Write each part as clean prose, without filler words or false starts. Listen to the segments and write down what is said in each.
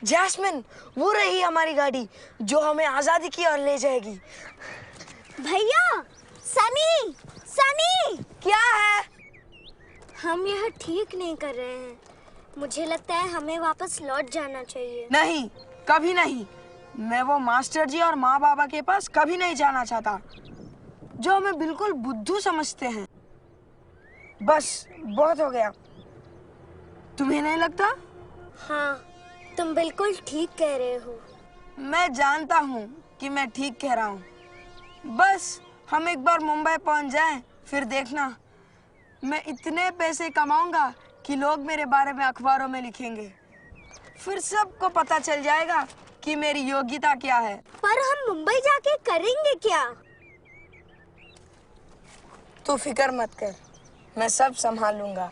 Jasmine, वो रही हमारी गाड़ी जो हमें आजादी की ओर ले जाएगी। भैया, सनी, सनी! क्या है? हम यह ठीक नहीं कर रहे हैं। मुझे लगता है हमें वापस लौट जाना चाहिए। नहीं, कभी नहीं। मैं वो मास्टर जी और माँ बाबा के पास कभी नहीं जाना चाहता, जो हमें बिल्कुल बुद्धू समझते हैं। बस बहुत हो गया। तुम्हें नहीं लगता? हाँ, तुम बिल्कुल ठीक कह रहे हो। मैं जानता हूँ कि मैं ठीक कह रहा हूँ। बस हम एक बार मुंबई पहुँच जाएं, फिर देखना, मैं इतने पैसे कमाऊंगा कि लोग मेरे बारे में अखबारों में लिखेंगे। फिर सबको पता चल जाएगा कि मेरी योग्यता क्या है। पर हम मुंबई जाके करेंगे क्या? तू फिक्र मत कर, मैं सब संभाल लूंगा।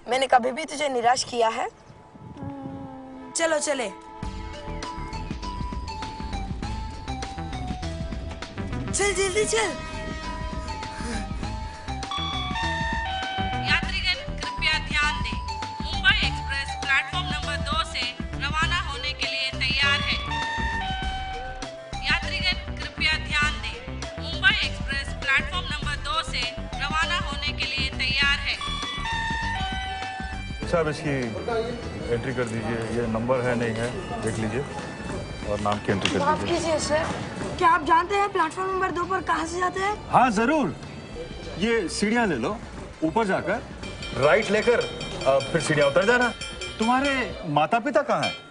मैंने कभी भी तुझे निराश किया है? चलो चले। चल जल्दी चल। यात्रीगण कृपया ध्यान दें, मुंबई एक्सप्रेस प्लेटफॉर्म नंबर 2 से रवाना होने के लिए तैयार है। यात्रीगण कृपया ध्यान दें, मुंबई एक्सप्रेस प्लेटफॉर्म नंबर 2 से रवाना होने के लिए तैयार है। साहब, इसकी एंट्री कर दीजिए। ये नंबर है नहीं है, देख लीजिए और नाम की एंट्री कर माफ दीजिए। कीजिए सर, क्या आप जानते हैं प्लेटफॉर्म नंबर 2 पर कहाँ से जाते हैं? हाँ जरूर, ये सीढ़ियाँ ले लो, ऊपर जाकर राइट लेकर फिर सीढ़ियाँ उतर जाना। तुम्हारे माता पिता कहाँ हैं?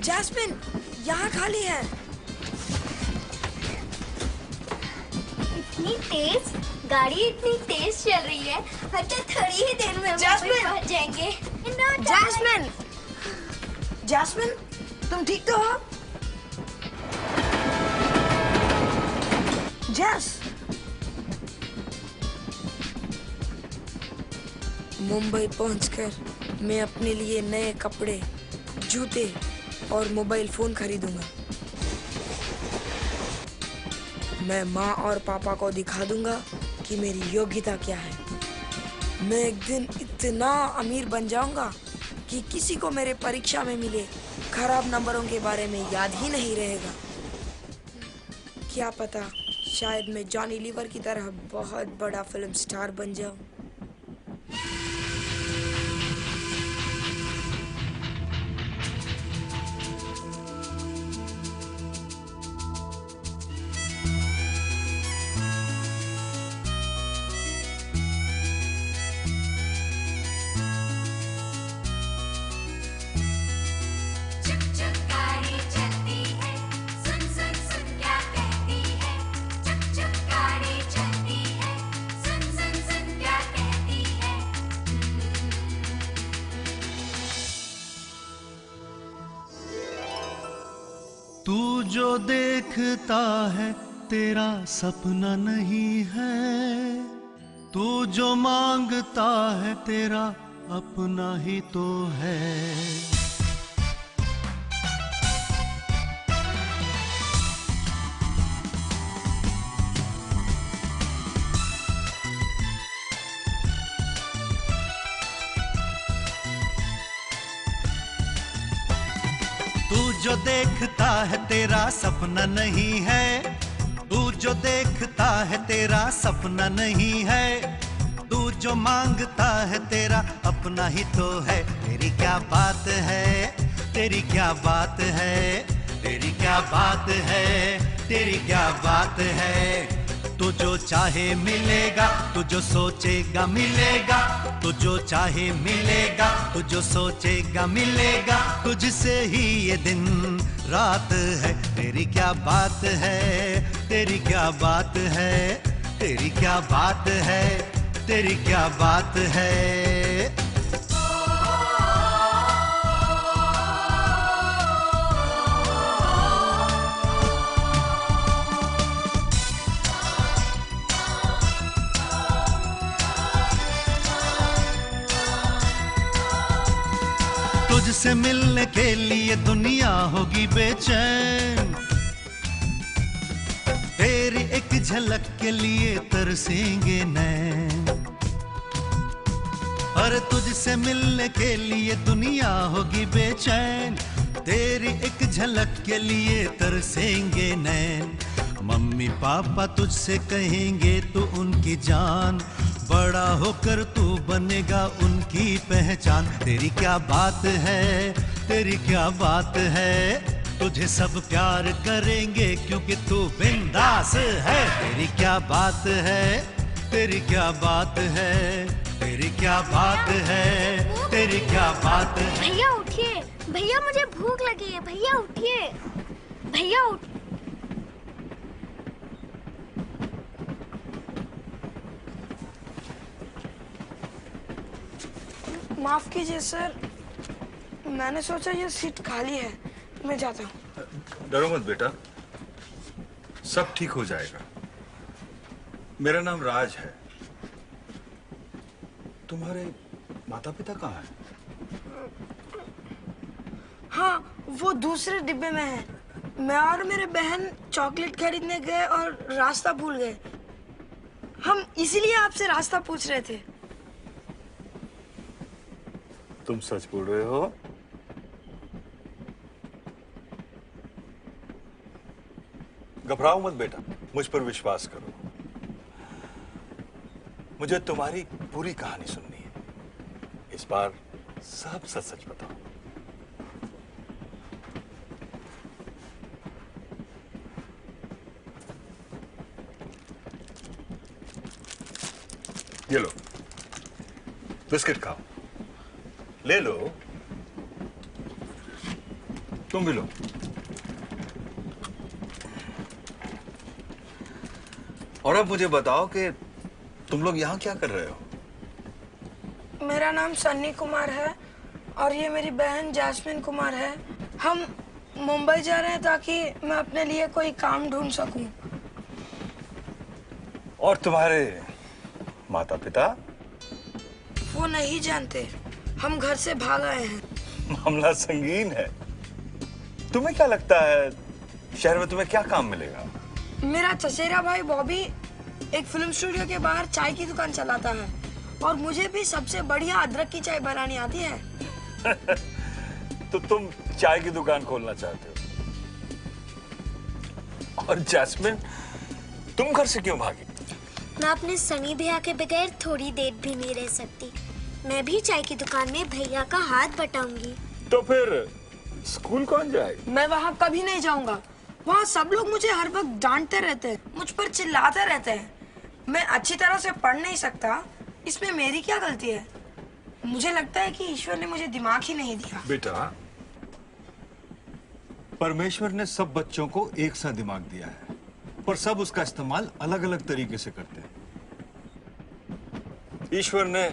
जैस्मिन, यहाँ खाली है। इतनी तेज गाड़ी, इतनी तेज चल रही है। तो थोड़ी ही देर में हम जैस्मिन! पहुंच जाएंगे। जैस्मिन, जैस्मिन, तुम ठीक तो हो? जैस, मुंबई पहुंचकर मैं अपने लिए नए कपड़े, जूते और मोबाइल फोन खरीदूंगा। मैं माँ और पापा को दिखा दूंगा कि मेरी योग्यता क्या है। मैं एक दिन इतना अमीर बन जाऊंगा कि किसी को मेरे परीक्षा में मिले खराब नंबरों के बारे में याद ही नहीं रहेगा। क्या पता, शायद मैं जॉनी लीवर की तरह बहुत बड़ा फिल्म स्टार बन जाऊं। तू जो देखता है तेरा सपना नहीं है, तू जो मांगता है तेरा अपना ही तो है। तू जो देखता है तेरा सपना नहीं है, तू जो देखता है तेरा सपना नहीं है, तू जो मांगता है तेरा अपना ही तो है। तेरी क्या बात है, तेरी क्या बात है, तेरी क्या बात है, तेरी क्या बात है। तू जो चाहे मिलेगा, तू जो सोचेगा मिलेगा, तू जो चाहे मिलेगा, तू जो सोचेगा मिलेगा। तुझसे ही ये दिन रात है। तेरी क्या बात है, तेरी क्या बात है, तेरी क्या बात है, तेरी क्या बात है। तुझसे मिलने के लिए दुनिया होगी बेचैन, तेरी एक झलक के लिए तरसेंगे नैन। अरे तुझसे मिलने के लिए दुनिया होगी बेचैन, तेरी एक झलक के लिए तरसेंगे नैन। मम्मी पापा तुझसे कहेंगे तू उनकी जान, बड़ा होकर तू बनेगा उनकी पहचान। तेरी क्या बात है, तेरी क्या बात है, तुझे सब प्यार करेंगे क्योंकि तू बिंदास है। तेरी क्या बात है, तेरी क्या बात है, तेरी क्या बात है, तेरी क्या बात है। भैया उठिए, भैया मुझे भूख लगी है। भैया उठिए, भैया उठ। माफ कीजिए सर, मैंने सोचा ये सीट खाली है, मैं जाता हूँ। डरो मत बेटा, सब ठीक हो जाएगा। मेरा नाम राज है। तुम्हारे माता पिता कहाँ हैं? हाँ, वो दूसरे डिब्बे में है। मैं और मेरे बहन चॉकलेट खरीदने गए और रास्ता भूल गए। हम इसीलिए आपसे रास्ता पूछ रहे थे। तुम सच बोल रहे हो? घबराओ मत बेटा, मुझ पर विश्वास करो। मुझे तुम्हारी पूरी कहानी सुननी है। इस बार सब सच सच बताओ। ये लो, बिस्किट खाओ। ले लो, तुम भी लो। और अब मुझे बताओ कि तुम लोग यहां क्या कर रहे हो? मेरा नाम सन्नी कुमार है और ये मेरी बहन जैस्मिन कुमार है। हम मुंबई जा रहे हैं ताकि मैं अपने लिए कोई काम ढूंढ सकूं। और तुम्हारे माता पिता? वो नहीं जानते, हम घर से भाग आए हैं। मामला संगीन है। तुम्हें क्या लगता है शहर में तुम्हें क्या काम मिलेगा? मेरा चचेरा भाई बॉबी एक फिल्म स्टूडियो के बाहर चाय की दुकान चलाता है और मुझे भी सबसे बढ़िया अदरक की चाय बनानी आती है। तो तुम चाय की दुकान खोलना चाहते हो? और जैस्मिन, तुम घर से क्यों भागी? मैं अपने सनी भैया के बगैर थोड़ी देर भी नहीं रह सकती। मैं भी चाय की दुकान में भैया का हाथ बटाऊंगी। तो फिर स्कूल कौन जाएगा? मैं वहाँ कभी नहीं जाऊंगा। वहाँ सब लोग मुझे हर वक्त डांटते रहते हैं, मुझ पर चिल्लाते रहते हैं। मैं अच्छी तरह से पढ़ नहीं सकता, इसमें मेरी क्या गलती है? मुझे लगता है कि ईश्वर ने मुझे दिमाग ही नहीं दिया। बेटा, परमेश्वर ने सब बच्चों को एक सा दिमाग दिया है, पर सब उसका इस्तेमाल अलग अलग तरीके से करते हैं। ईश्वर ने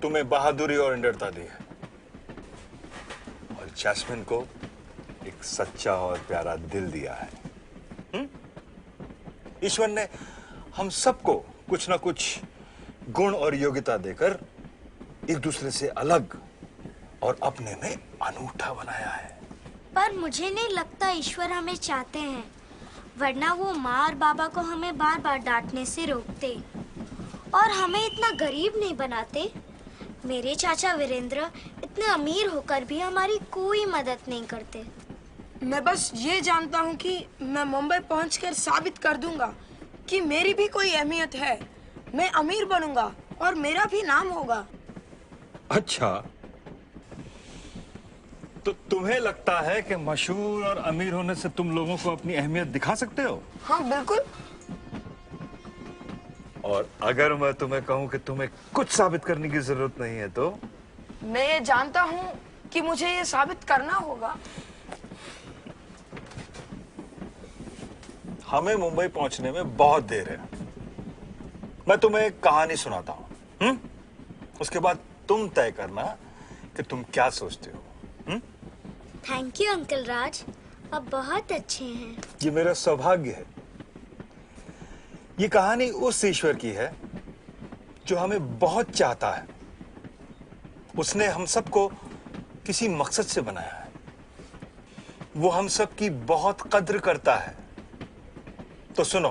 तुम्हें बहादुरी और निडरता दी है और जैस्मिन को एक सच्चा और प्यारा दिल दिया है। ईश्वर ने हम सबको कुछ ना कुछ गुण और योग्यता देकर एक दूसरे से अलग और अपने में अनूठा बनाया है। पर मुझे नहीं लगता ईश्वर हमें चाहते हैं, वरना वो माँ और बाबा को हमें बार बार डांटने से रोकते और हमें इतना गरीब नहीं बनाते। मेरे चाचा वीरेंद्र इतने अमीर होकर भी हमारी कोई मदद नहीं करते। मैं बस ये जानता हूँ कि मैं मुंबई पहुंचकर साबित कर दूंगा कि मेरी भी कोई अहमियत है। मैं अमीर बनूंगा और मेरा भी नाम होगा। अच्छा, तो तुम्हें लगता है कि मशहूर और अमीर होने से तुम लोगों को अपनी अहमियत दिखा सकते हो? हाँ बिल्कुल। और अगर मैं तुम्हें कहूं कि तुम्हें कुछ साबित करने की जरूरत नहीं है तो? मैं ये जानता हूँ कि मुझे ये साबित करना होगा। हमें मुंबई पहुंचने में बहुत देर है। मैं तुम्हें एक कहानी सुनाता हूं, उसके बाद तुम तय करना कि तुम क्या सोचते हो। थैंक यू अंकल राज, आप बहुत अच्छे हैं। ये मेरा सौभाग्य है। ये कहानी उस ईश्वर की है जो हमें बहुत चाहता है। उसने हम सबको किसी मकसद से बनाया है। वो हम सब की बहुत कद्र करता है। तो सुनो,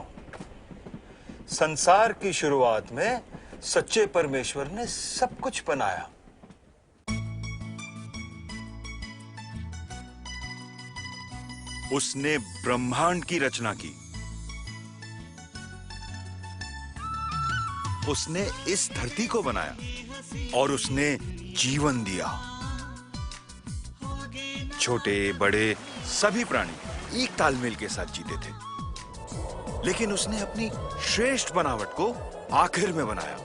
संसार की शुरुआत में सच्चे परमेश्वर ने सब कुछ बनाया। उसने ब्रह्मांड की रचना की। उसने इस धरती को बनाया और उसने जीवन दिया। छोटे बड़े सभी प्राणी एक तालमेल के साथ जीते थे, लेकिन उसने अपनी श्रेष्ठ बनावट को आखिर में बनाया।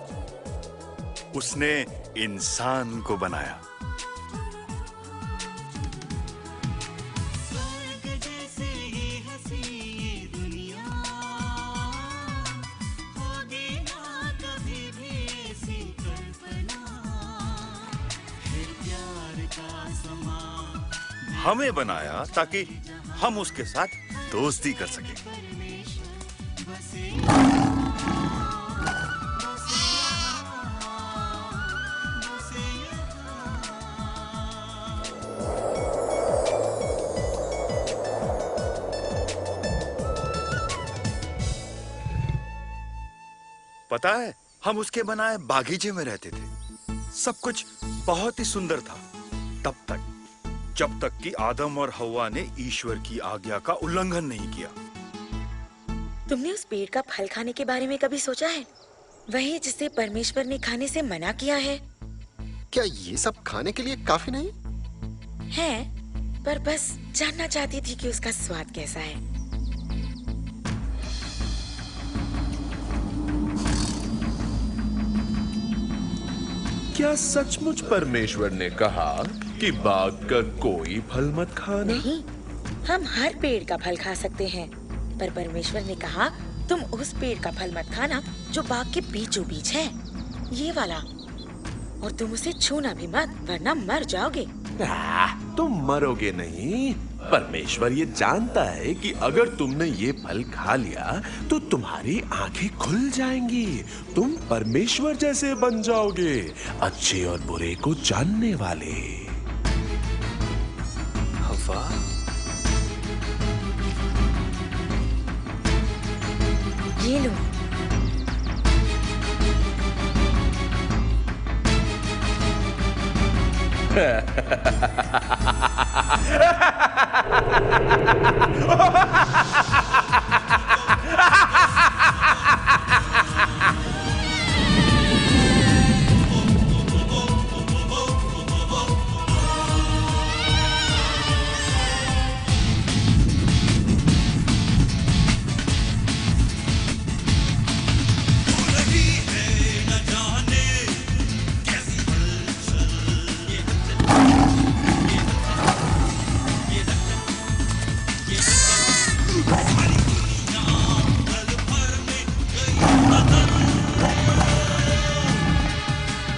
उसने इंसान को बनाया। हमें बनाया ताकि हम उसके साथ दोस्ती कर सकें। पता है, हम उसके बनाए बागीचे में रहते थे। सब कुछ बहुत ही सुंदर था, तब तक जब तक कि आदम और हव्वा ने ईश्वर की आज्ञा का उल्लंघन नहीं किया। तुमने उस पेड़ का फल खाने के बारे में कभी सोचा है? वही जिसे परमेश्वर ने खाने से मना किया है। क्या ये सब खाने के लिए काफी नहीं है? पर बस जानना चाहती थी कि उसका स्वाद कैसा है। क्या सचमुच परमेश्वर ने कहा कि बाग का कोई फल मत खाना? नहीं, हम हर पेड़ का फल खा सकते हैं, पर परमेश्वर ने कहा तुम उस पेड़ का फल मत खाना जो बाग के बीचों बीच है, ये वाला। और तुम उसे छूना भी मत, वरना मर जाओगे। तुम मरोगे नहीं। परमेश्वर ये जानता है कि अगर तुमने ये फल खा लिया तो तुम्हारी आंखें खुल जाएंगी। तुम परमेश्वर जैसे बन जाओगे, अच्छे और बुरे को जानने वाले। हव्वा, ये लो।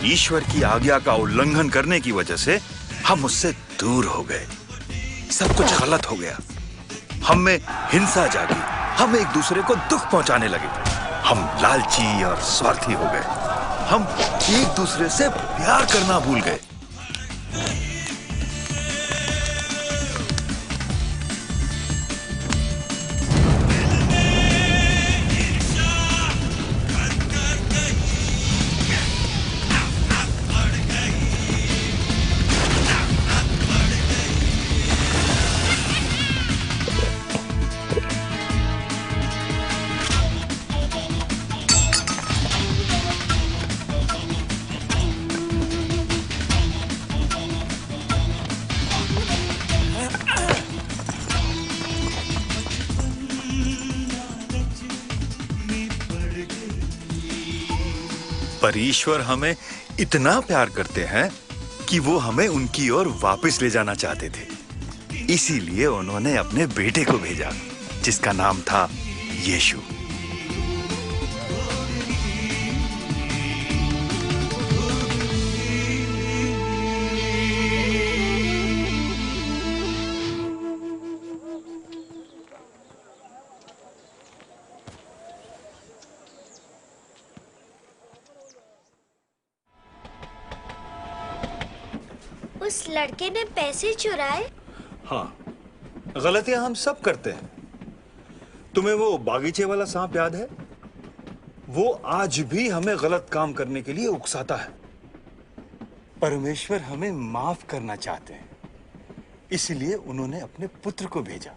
ईश्वर की आज्ञा का उल्लंघन करने की वजह से हम उससे दूर हो गए। सब कुछ गलत हो गया। हम में हिंसा जागी। हम एक दूसरे को दुख पहुंचाने लगे। हम लालची और स्वार्थी हो गए। हम एक दूसरे से प्यार करना भूल गए। पर ईश्वर हमें इतना प्यार करते हैं कि वो हमें उनकी ओर वापस ले जाना चाहते थे। इसीलिए उन्होंने अपने बेटे को भेजा, जिसका नाम था यीशु। उस लड़के ने पैसे चुराए? हाँ, गलतियां हम सब करते हैं। तुम्हें वो बागीचे वाला सांप याद है? वो आज भी हमें गलत काम करने के लिए उकसाता है। परमेश्वर हमें माफ करना चाहते हैं, इसलिए उन्होंने अपने पुत्र को भेजा।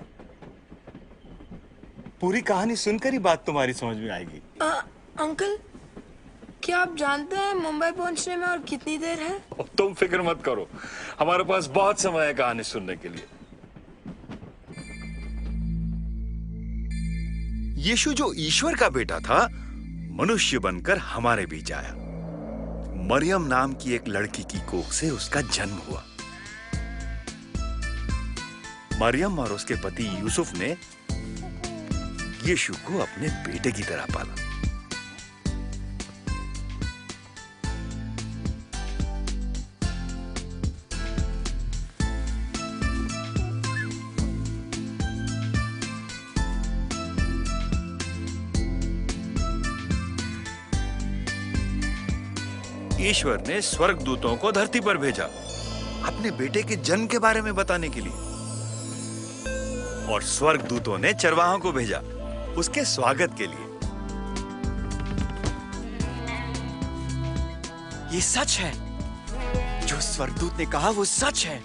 पूरी कहानी सुनकर ही बात तुम्हारी समझ में आएगी। अंकल, क्या आप जानते हैं मुंबई पहुंचने में और कितनी देर है? अब तुम फिक्र मत करो, हमारे पास बहुत समय है कहानी सुनने के लिए। यीशु जो ईश्वर का बेटा था, मनुष्य बनकर हमारे बीच आया। मरियम नाम की एक लड़की की कोख से उसका जन्म हुआ। मरियम और उसके पति यूसुफ ने यीशु को अपने बेटे की तरह पाला। ईश्वर ने स्वर्गदूतों को धरती पर भेजा अपने बेटे के जन्म के बारे में बताने के लिए, और स्वर्गदूतों ने चरवाहों को भेजा उसके स्वागत के लिए। ये सच है, जो स्वर्गदूत ने कहा वो सच है।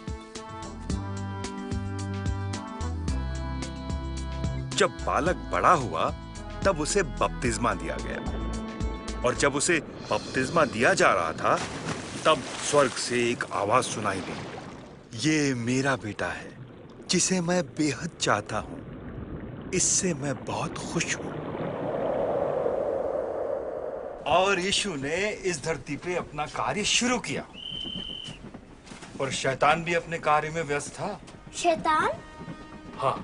जब बालक बड़ा हुआ तब उसे बपतिस्मा दिया गया, और जब उसे बपतिस्मा दिया जा रहा था तब स्वर्ग से एक आवाज सुनाई दी, ये मेरा बेटा है जिसे मैं बेहद चाहता हूं, इससे मैं बहुत खुश हूं। और यीशु ने इस धरती पे अपना कार्य शुरू किया, और शैतान भी अपने कार्य में व्यस्त था। शैतान? हाँ,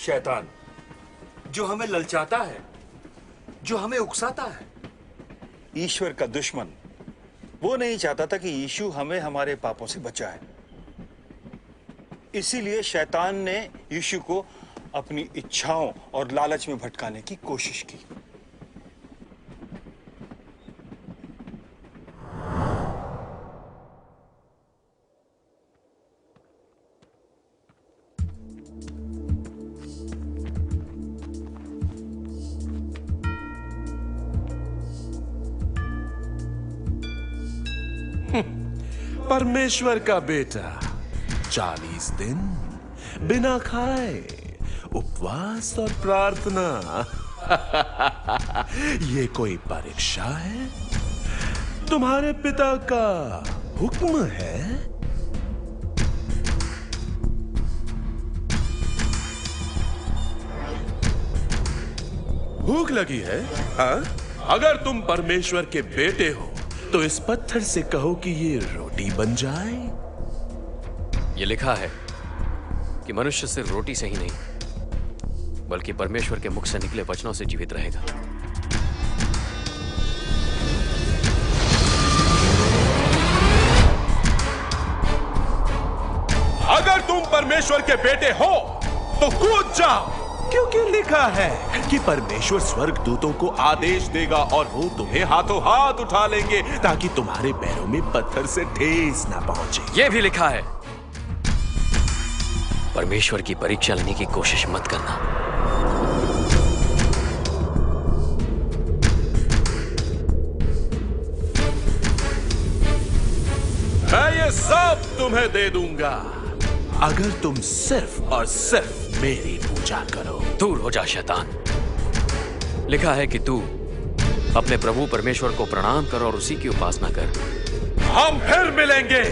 शैतान, जो हमें ललचाता है, जो हमें उकसाता है। ईश्वर का दुश्मन वो नहीं चाहता था कि यीशु हमें हमारे पापों से बचाए। इसीलिए शैतान ने यीशु को अपनी इच्छाओं और लालच में भटकाने की कोशिश की। परमेश्वर का बेटा 40 दिन बिना खाए उपवास और प्रार्थना। ये कोई परीक्षा है? तुम्हारे पिता का हुक्म है? भूख लगी है? हाँ? अगर तुम परमेश्वर के बेटे हो तो इस पत्थर से कहो कि ये रोटी बन जाए। ये लिखा है कि मनुष्य सिर्फ रोटी से ही नहीं बल्कि परमेश्वर के मुख से निकले वचनों से जीवित रहेगा। अगर तुम परमेश्वर के बेटे हो तो कूद जाओ, क्योंकि लिखा है कि परमेश्वर स्वर्गदूतों को आदेश देगा और वो तुम्हें हाथों हाथ उठा लेंगे ताकि तुम्हारे पैरों में पत्थर से ठेस ना पहुंचे। ये भी लिखा है, परमेश्वर की परीक्षा लेने की कोशिश मत करना। मैं ये सब तुम्हें दे दूंगा अगर तुम सिर्फ और सिर्फ मेरी पूजा करो। दूर हो जा शैतान। लिखा है कि तू अपने प्रभु परमेश्वर को प्रणाम कर और उसी की उपासना कर। हम फिर मिलेंगे।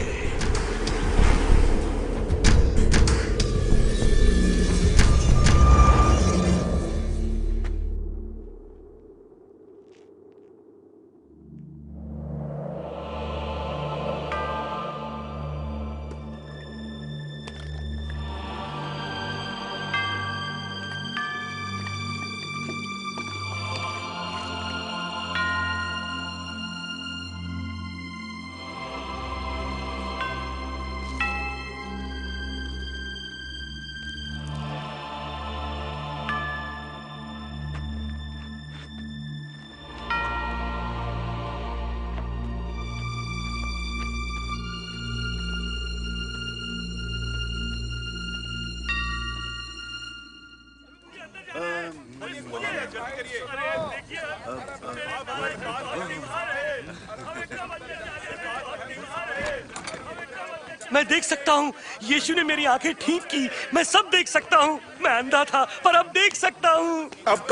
मैं देख सकता हूँ, यीशु ने मेरी आंखें ठीक की। मैं सब देख सकता हूँ। मैं अंधा था पर अब देख सकता हूँ। अब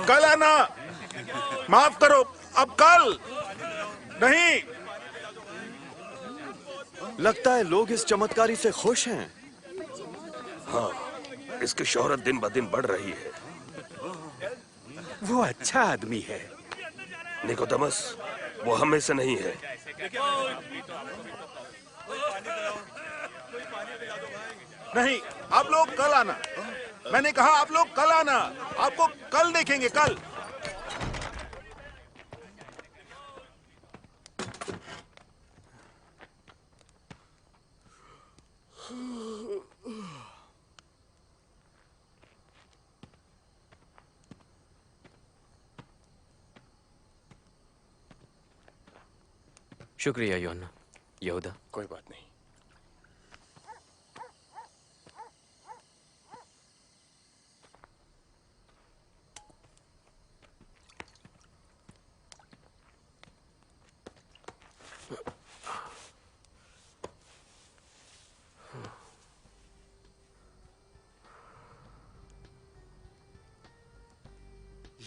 कल आना। माफ करो, अब कल नहीं। लगता है लोग इस चमत्कारी से खुश हैं। हाँ, इसकी शोहरत दिन ब दिन बढ़ रही है। वो अच्छा आदमी है। निकोदेमस, वो हमें से नहीं है। नहीं, आप लोग कल आना। मैंने कहा आप लोग कल आना। आपको कल देखेंगे, कल। शुक्रिया यूहन्ना। यहूदा, कोई बात नहीं।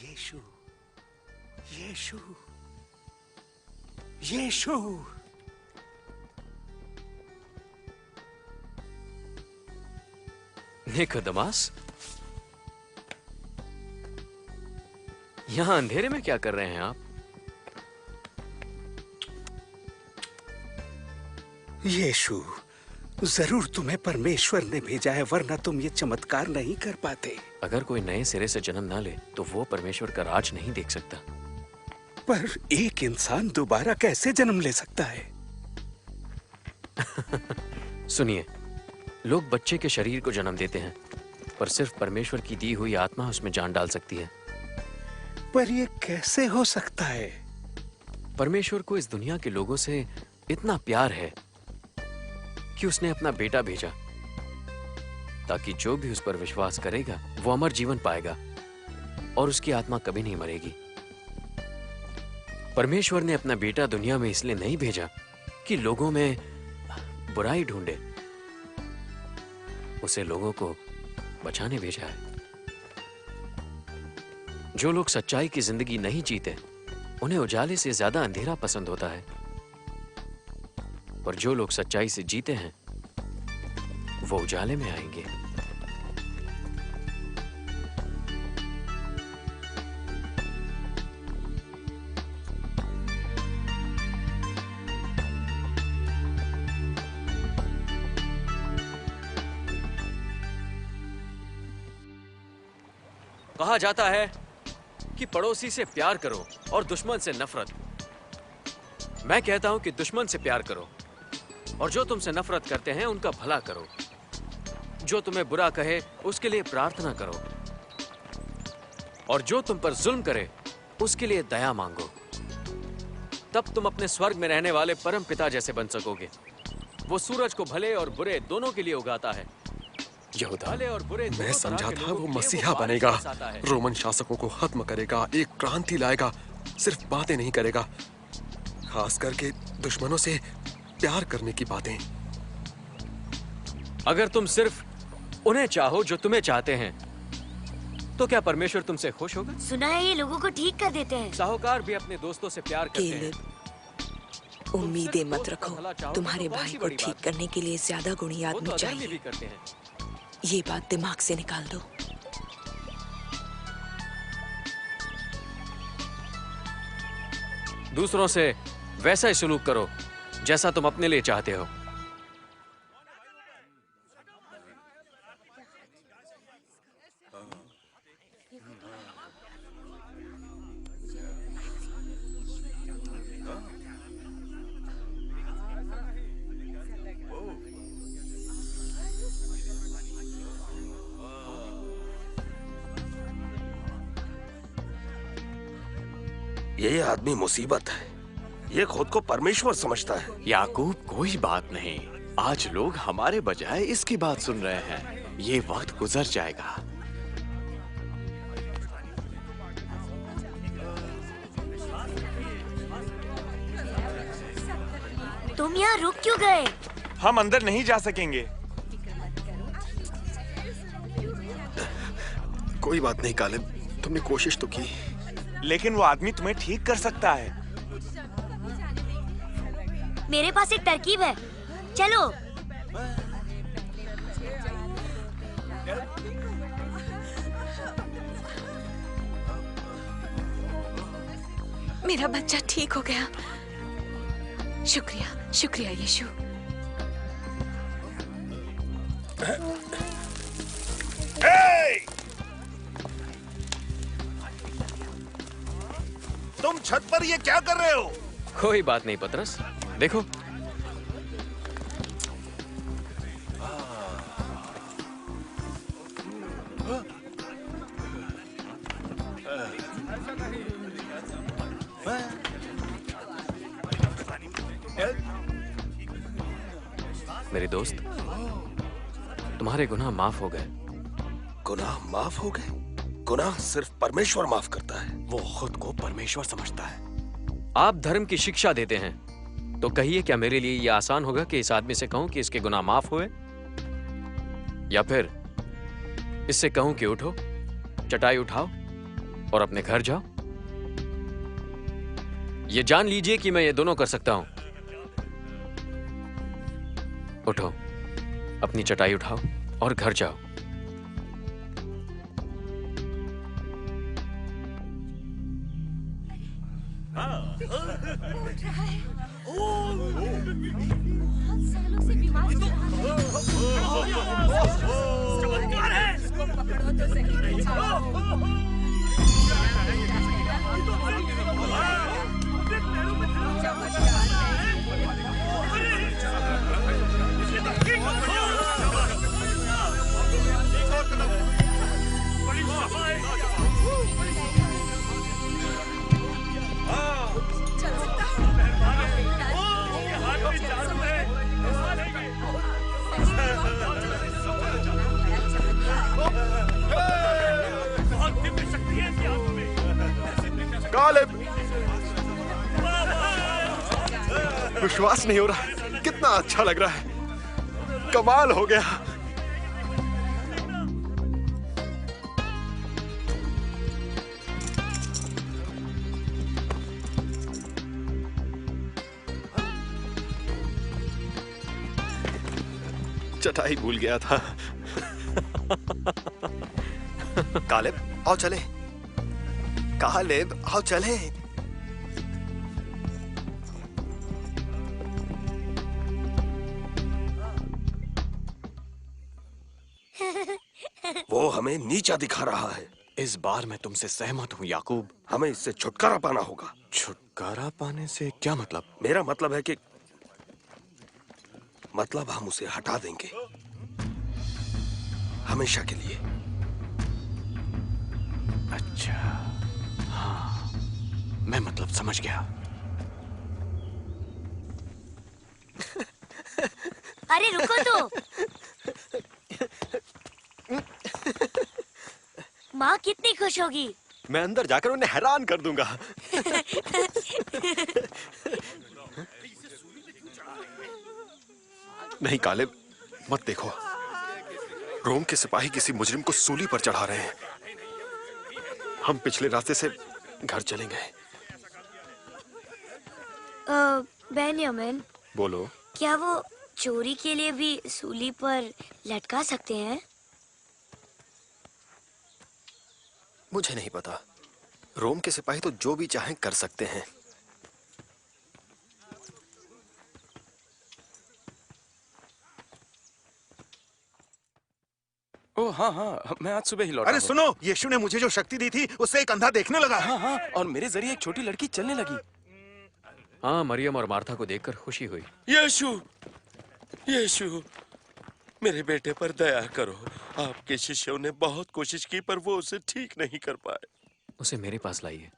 यीशु, यीशु, यीशु। निकोदेमस, यहाँ अंधेरे में क्या कर रहे हैं आप? यीशु, जरूर तुम्हें परमेश्वर ने भेजा है, वरना तुम ये चमत्कार नहीं कर पाते। अगर कोई नए सिरे से जन्म ना ले तो वो परमेश्वर का राज नहीं देख सकता। पर एक इंसान दोबारा कैसे जन्म ले सकता है? सुनिए, लोग बच्चे के शरीर को जन्म देते हैं, पर सिर्फ परमेश्वर की दी हुई आत्मा उसमें जान डाल सकती है। पर ये कैसे हो सकता है? परमेश्वर को इस दुनिया के लोगों से इतना प्यार है कि उसने अपना बेटा भेजा, ताकि जो भी उस पर विश्वास करेगा वो अमर जीवन पाएगा और उसकी आत्मा कभी नहीं मरेगी। परमेश्वर ने अपना बेटा दुनिया में इसलिए नहीं भेजा कि लोगों में बुराई ढूंढे, उसे लोगों को बचाने भेजा है। जो लोग सच्चाई की जिंदगी नहीं जीते, उन्हें उजाले से ज्यादा अंधेरा पसंद होता है, पर जो लोग सच्चाई से जीते हैं वो उजाले में आएंगे। कहा जाता है कि पड़ोसी से प्यार करो और दुश्मन से नफरत। मैं कहता हूं कि दुश्मन से प्यार करो और जो तुमसे नफरत करते हैं उनका भला करो। जो तुम्हें बुरा कहे उसके लिए प्रार्थना करो और जो तुम पर जुल्म करे उसके लिए दया मांगो। तब तुम अपने स्वर्ग में रहने वाले परम पिता जैसे बन सकोगे। वो सूरज को भले और बुरे दोनों के लिए उगाता है। यहूदा, भले और बुरे मैं समझा था वो मसीहा बनेगा, रोमन शासकों को खत्म करेगा, एक क्रांति लाएगा। सिर्फ बातें नहीं करेगा, खास करके दुश्मनों से प्यार करने की बातें। अगर तुम सिर्फ उन्हें चाहो जो तुम्हें चाहते हैं, तो क्या परमेश्वर तुमसे खुश होगा? सुना है ये लोगों को ठीक कर देते हैं। साहूकार भी अपने दोस्तों से प्यार करते हैं। उम्मीदें मत रखो, तुम्हारे भाई को ठीक करने के लिए ज्यादा गुणी आदमी चाहिए। भी करते हैं। ये बात दिमाग से निकाल दो। दूसरों से वैसा ही सलूक करो जैसा तुम अपने लिए चाहते हो। ये आदमी मुसीबत है। ये खुद को परमेश्वर समझता है। याकूब, कोई बात नहीं। आज लोग हमारे बजाय इसकी बात सुन रहे हैं। ये वक्त गुजर जाएगा। तुम यहाँ रुक क्यों गए? हम अंदर नहीं जा सकेंगे। कोई बात नहीं कालिब, तुमने कोशिश तो की। लेकिन वो आदमी तुम्हें ठीक कर सकता है। मेरे पास एक तरकीब है, चलो। मेरा बच्चा ठीक हो गया। शुक्रिया, शुक्रिया यीशु। तुम छत पर ये क्या कर रहे हो? कोई बात नहीं पतरस, देखो। मेरे दोस्त, तुम्हारे गुनाह माफ हो गए। गुनाह माफ हो गए? गुनाह सिर्फ परमेश्वर माफ करता है। वो खुद को परमेश्वर समझता है। आप धर्म की शिक्षा देते हैं, तो कहिए क्या मेरे लिए यह आसान होगा कि इस आदमी से कहूं कि इसके गुनाह माफ हुए, या फिर इससे कहूं कि उठो, चटाई उठाओ और अपने घर जाओ? ये जान लीजिए कि मैं ये दोनों कर सकता हूं। उठो, अपनी चटाई उठाओ और घर जाओ। कालिब, विश्वास नहीं हो रहा, कितना अच्छा लग रहा है। कमाल हो गया। चटाई भूल गया था। कालिब, आओ चले। कालिब, आओ चले। वो हमें नीचा दिखा रहा है। इस बार मैं तुमसे सहमत हूँ याकूब। हमें इससे छुटकारा पाना होगा। छुटकारा पाने से क्या मतलब? मेरा मतलब है कि हम उसे हटा देंगे, हमेशा के लिए। अच्छा, हाँ, मैं मतलब समझ गया। अरे रुको तो। माँ कितनी खुश होगी। मैं अंदर जाकर उन्हें हैरान कर दूंगा। नहीं कालिब, मत देखो। रोम के सिपाही किसी मुजरिम को सूली पर चढ़ा रहे हैं। हम पिछले रास्ते से घर चले गए। बेन्यामिन, बोलो। क्या वो चोरी के लिए भी सूली पर लटका सकते हैं? मुझे नहीं पता। रोम के सिपाही तो जो भी चाहें कर सकते हैं। ओह हाँ हाँ, मैं आज सुबह ही लौटा। अरे सुनो, यीशु ने मुझे जो शक्ति दी थी उससे एक अंधा देखने लगा। हाँ हाँ, और मेरे जरिए एक छोटी लड़की चलने लगी। हाँ, मरियम और मार्था को देखकर खुशी हुई। यीशु, यीशु, मेरे बेटे पर दया करो। आपके शिष्यों ने बहुत कोशिश की पर वो उसे ठीक नहीं कर पाए। उसे मेरे पास लाइए।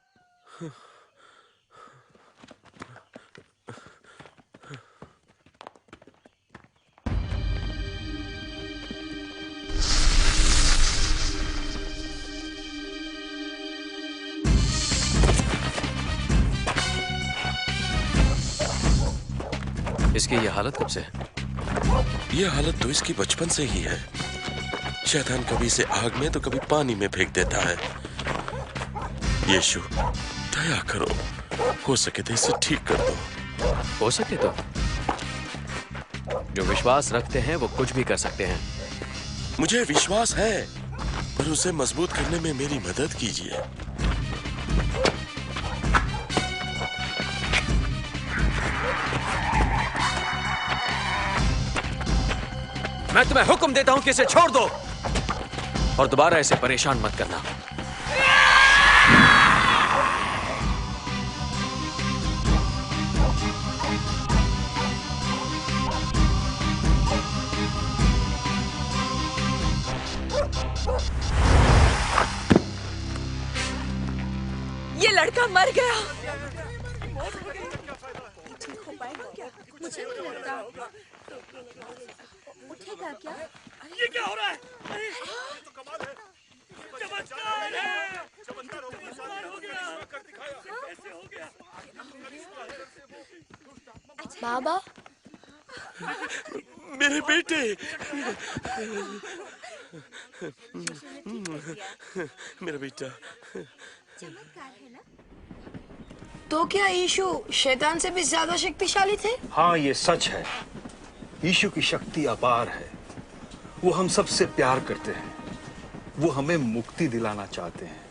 इसकी ये हालत कब से है? ये हालत तो इसकी बचपन से ही है। शैतान कभी इसे आग में तो कभी पानी में फेंक देता है। यीशु, दया करो, हो सके तो इसे ठीक कर दो। हो सके तो जो विश्वास रखते हैं वो कुछ भी कर सकते हैं। मुझे विश्वास है, पर उसे मजबूत करने में मेरी मदद कीजिए। मैं तुम्हें हुक्म देता हूं कि इसे छोड़ दो और दोबारा इसे परेशान मत करना। ये लड़का मर गया। मुझे नहीं लगता उठेगा क्या? ये क्या हो रहा है? चमत्कार है! चमत्कार हो गया! कैसे हो गया? बाबा, मेरे बेटे, मेरा बेटा। तो क्या यीशु शैतान से भी ज्यादा शक्तिशाली थे? हाँ, ये सच है। यीशु की शक्ति अपार है। वो हम सबसे प्यार करते हैं। वो हमें मुक्ति दिलाना चाहते हैं,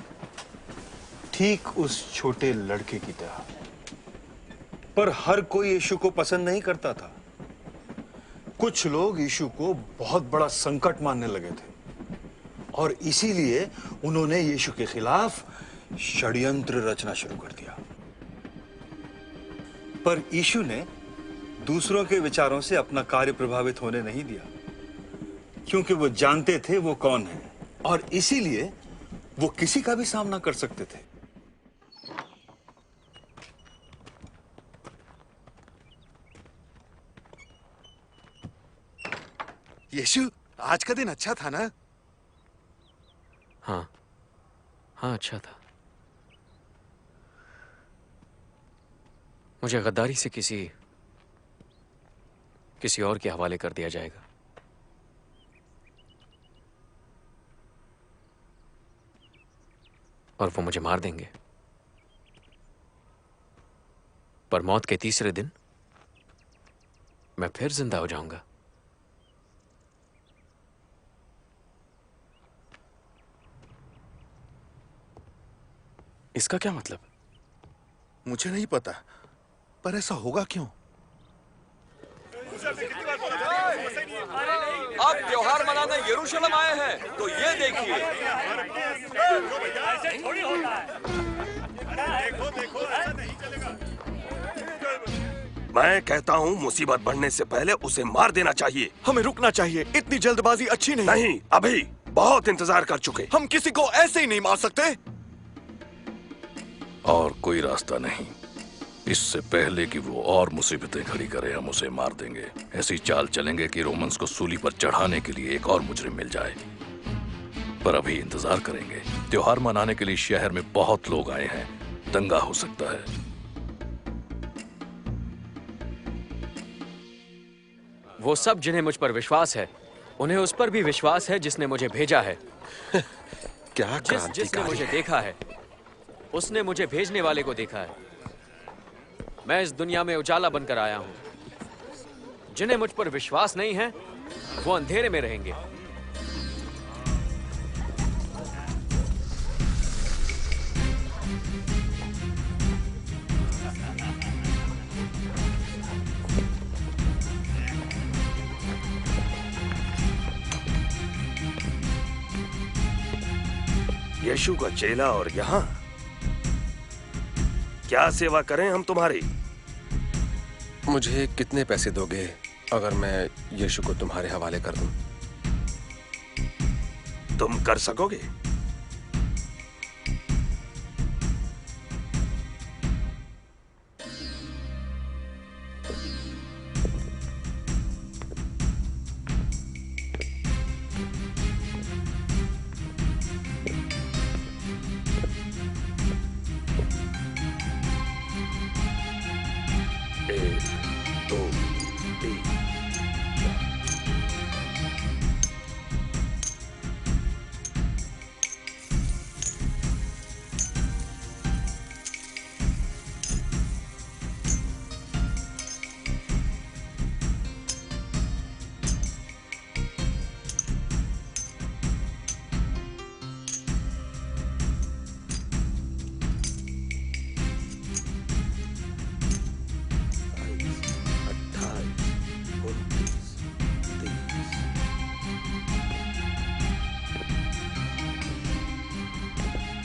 ठीक उस छोटे लड़के की तरह। पर हर कोई यीशु को पसंद नहीं करता था। कुछ लोग यीशु को बहुत बड़ा संकट मानने लगे थे और इसीलिए उन्होंने यीशु के खिलाफ षड्यंत्र रचना शुरू कर दिया। पर यीशु ने दूसरों के विचारों से अपना कार्य प्रभावित होने नहीं दिया, क्योंकि वो जानते थे वो कौन है और इसीलिए वो किसी का भी सामना कर सकते थे। यीशु, आज का दिन अच्छा था ना? हाँ, हाँ, अच्छा था। मुझे गद्दारी से किसी और के हवाले कर दिया जाएगा। और वो मुझे मार देंगे। पर मौत के तीसरे दिन मैं फिर जिंदा हो जाऊंगा। इसका क्या मतलब? मुझे नहीं पता, पर ऐसा होगा क्यों? आप त्योहार मनाने यरूशलेम आए हैं, तो ये देखिए। ऐसे थोड़ी होता है। देखो, ऐसा नहीं चलेगा। मैं कहता हूँ मुसीबत बढ़ने से पहले उसे मार देना चाहिए। हमें रुकना चाहिए, इतनी जल्दबाजी अच्छी नहीं। नहीं, अभी बहुत इंतजार कर चुके। हम किसी को ऐसे ही नहीं मार सकते। और कोई रास्ता नहीं। इससे पहले कि वो और मुसीबतें खड़ी करे, हम उसे मार देंगे। ऐसी चाल चलेंगे कि रोमन्स को सूली पर चढ़ाने के लिए एक और मुजरिम मिल जाए। पर अभी इंतजार करेंगे। त्योहार मनाने के लिए शहर में बहुत लोग आए हैं, दंगा हो सकता है। वो सब जिन्हें मुझ पर विश्वास है, उन्हें उस पर भी विश्वास है जिसने मुझे भेजा है। क्या जिसने मुझे देखा है, उसने मुझे भेजने वाले को देखा है। मैं इस दुनिया में उजाला बनकर आया हूं। जिन्हें मुझ पर विश्वास नहीं है, वो अंधेरे में रहेंगे। यीशु का चेला और यहाँ क्या सेवा करें हम तुम्हारी? मुझे कितने पैसे दोगे अगर मैं यीशु को तुम्हारे हवाले कर दूं? तुम कर सकोगे?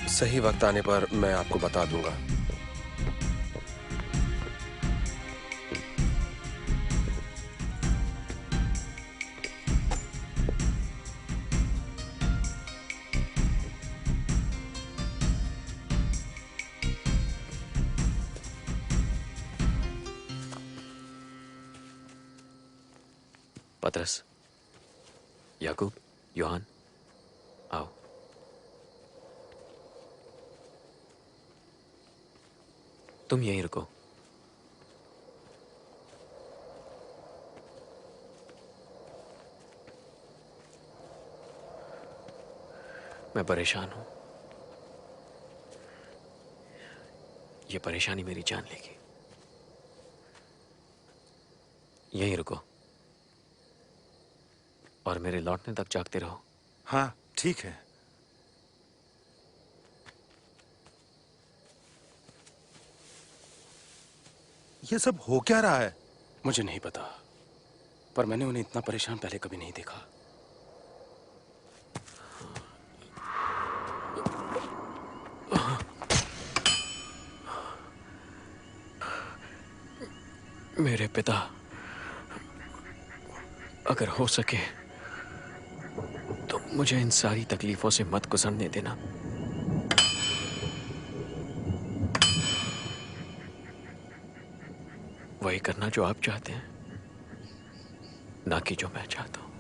सही वक्त आने पर मैं आपको बता दूंगा। पतरस, याकूब, योहान, आओ। तुम यहीं रुको। मैं परेशान हूं। ये परेशानी मेरी जान लेगी। यहीं रुको और मेरे लौटने तक जागते रहो। हाँ ठीक है। ये सब हो क्या रहा है? मुझे नहीं पता, पर मैंने उन्हें इतना परेशान पहले कभी नहीं देखा। मेरे पिता, अगर हो सके तो मुझे इन सारी तकलीफों से मत गुजरने देना। वही करना जो आप चाहते हैं, ना कि जो मैं चाहता हूं।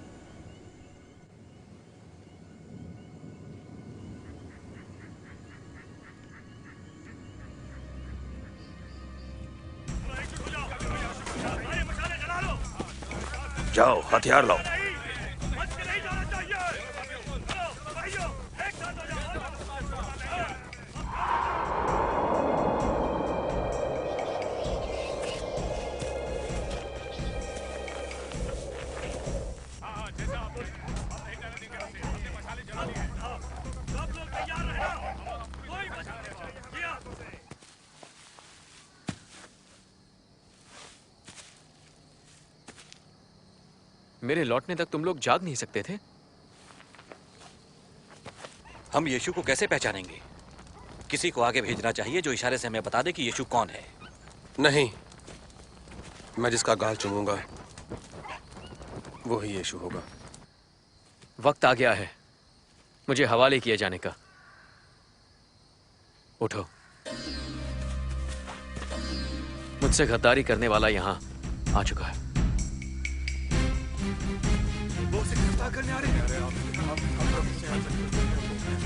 जाओ, हथियार लाओ। मेरे लौटने तक तुम लोग जाग नहीं सकते थे? हम यीशु को कैसे पहचानेंगे? किसी को आगे भेजना चाहिए जो इशारे से हमें बता दे कि यीशु कौन है। नहीं, मैं जिसका गाल चूमूंगा वो ही यीशु होगा। वक्त आ गया है मुझे हवाले किए जाने का। उठो। मुझसे गद्दारी करने वाला यहां आ चुका है। वो उसे गिरफ्तार करने आ रहे हैं।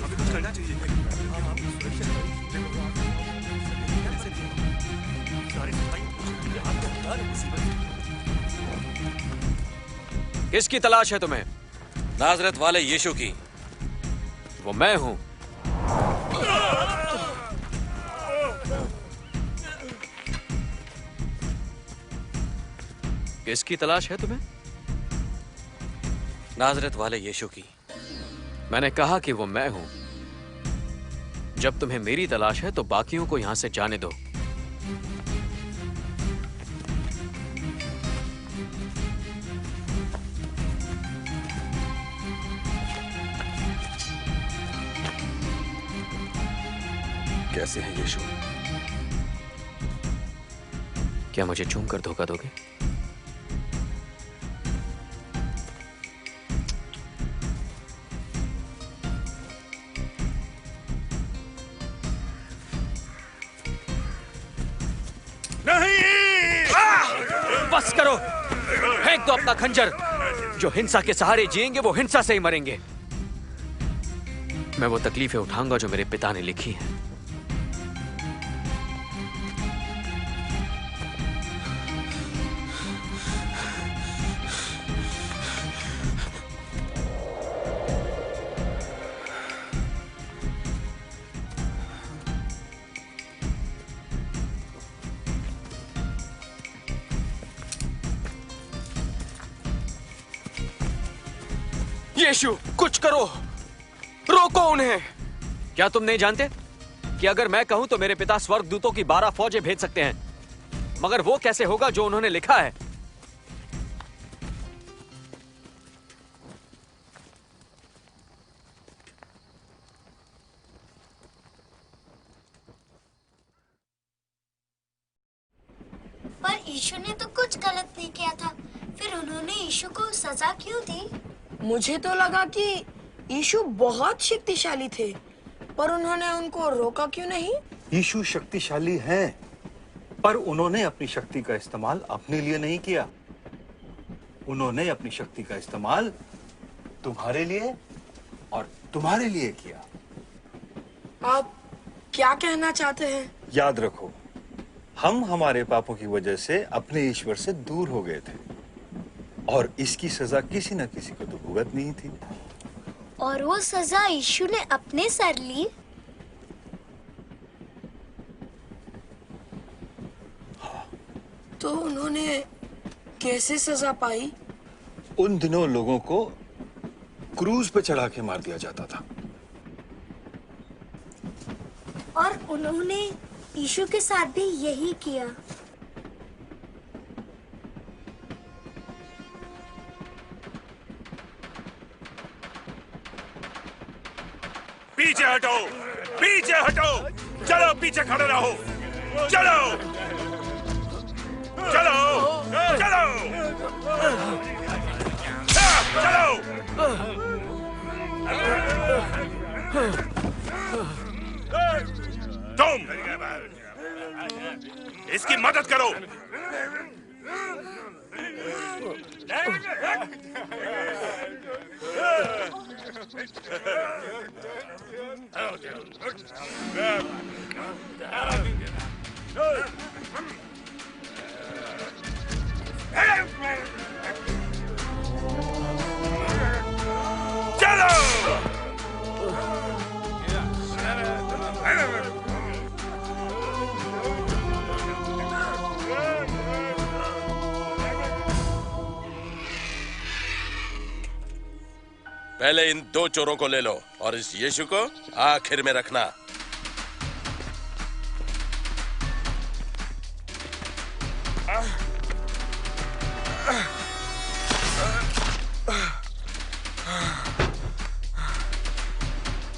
अभी कुछ करना चाहिए। किसकी तलाश है तुम्हें? नाजरत वाले यीशु की। वो मैं हूं। किसकी तलाश है तुम्हें? नाजरत वाले यीशु की। मैंने कहा कि वो मैं हूं। जब तुम्हें मेरी तलाश है तो बाकियों को यहां से जाने दो। कैसे है यीशु? क्या मुझे चूम कर धोखा दोगे? बस करो, फेंक दो अपना खंजर। जो हिंसा के सहारे जिएंगे वो हिंसा से ही मरेंगे। मैं वो तकलीफें उठाऊंगा जो मेरे पिता ने लिखी हैं। यीशु, कुछ करो, रोको उन्हें। क्या तुम नहीं जानते कि अगर मैं कहूं तो मेरे पिता स्वर्गदूतों की 12 फौजें भेज सकते हैं, मगर वो कैसे होगा जो उन्होंने लिखा है? यीशु ने तो कुछ गलत नहीं किया था, फिर उन्होंने यीशु को सजा क्यों दी? मुझे तो लगा कि यीशु बहुत शक्तिशाली थे, पर उन्होंने उनको रोका क्यों नहीं? यीशु शक्तिशाली हैं, पर उन्होंने अपनी शक्ति का इस्तेमाल अपने लिए नहीं किया। उन्होंने अपनी शक्ति का इस्तेमाल तुम्हारे लिए और तुम्हारे लिए किया। आप क्या कहना चाहते हैं? याद रखो, हम हमारे पापों की वजह से अपने ईश्वर से दूर हो गए थे और इसकी सजा किसी न किसी को तो भुगतनी ही थी। और वो सजा यीशु ने अपने सर ली। तो उन्होंने कैसे सजा पाई? उन दिनों लोगों को क्रूज पे चढ़ा के मार दिया जाता था। और उन्होंने यीशु के साथ भी यही किया। पीछे हटो, पीछे हटो, चलो पीछे खड़े रहो, चलो, चलो, चलो, चलो। तुम इसकी मदद करो। चलो। पहले इन दो चोरों को ले लो और इस यीशु को आखिर में रखना।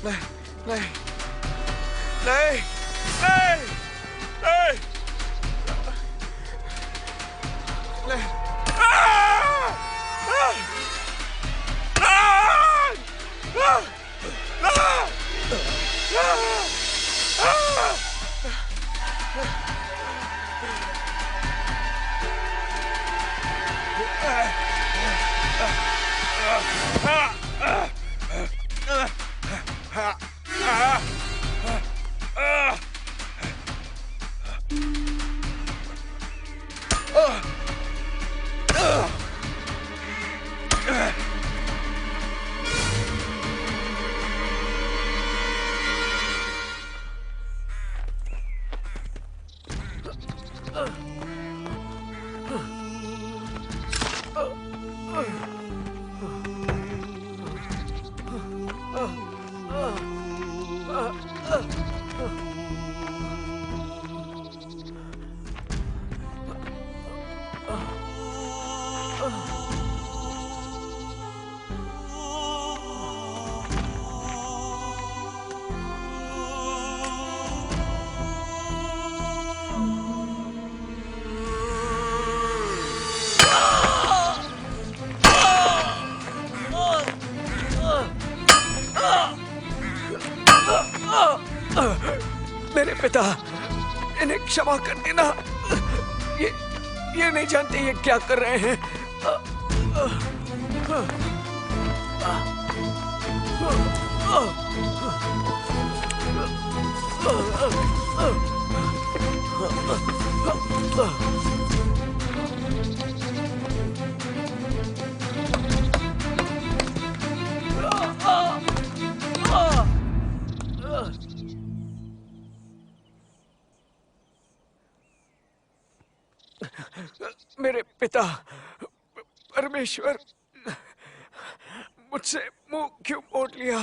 नहीं, नहीं, नहीं, नहीं, नहीं, नहीं। मेरे पिता, इन्हें क्षमा कर देना। ये नहीं जानते ये क्या कर रहे हैं। मेरे पिता परमेश्वर, मुझसे मुंह क्यों मोड़ लिया?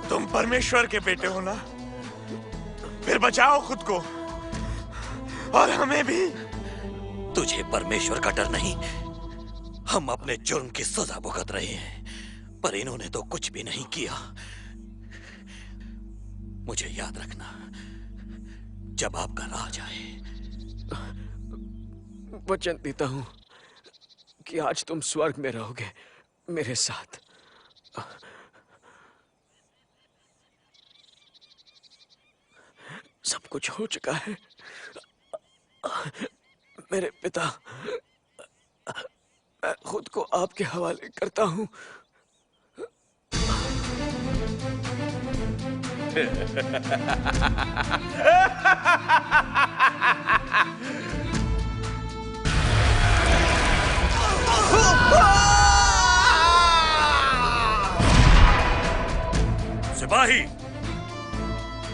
तुम परमेश्वर के बेटे हो ना, फिर बचाओ खुद को और हमें भी। तुझे परमेश्वर का डर नहीं, हम अपने जुर्म की सजा भुगत रहे हैं, पर इन्होंने तो कुछ भी नहीं किया। मुझे याद रखना, जब आपका राज आए। वचन देता हूं कि आज तुम स्वर्ग में रहोगे मेरे साथ। सब कुछ हो चुका है मेरे पिता। मैं खुद को आपके हवाले करता हूं। सिपाही,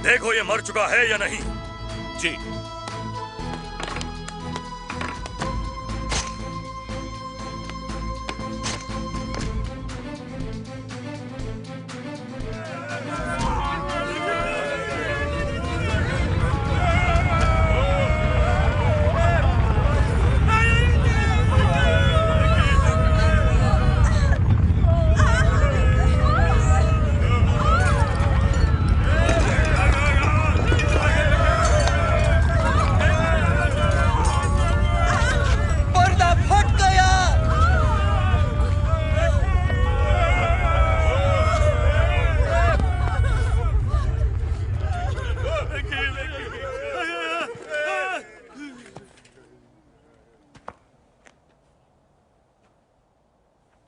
देखो ये मर चुका है या नहीं। जी।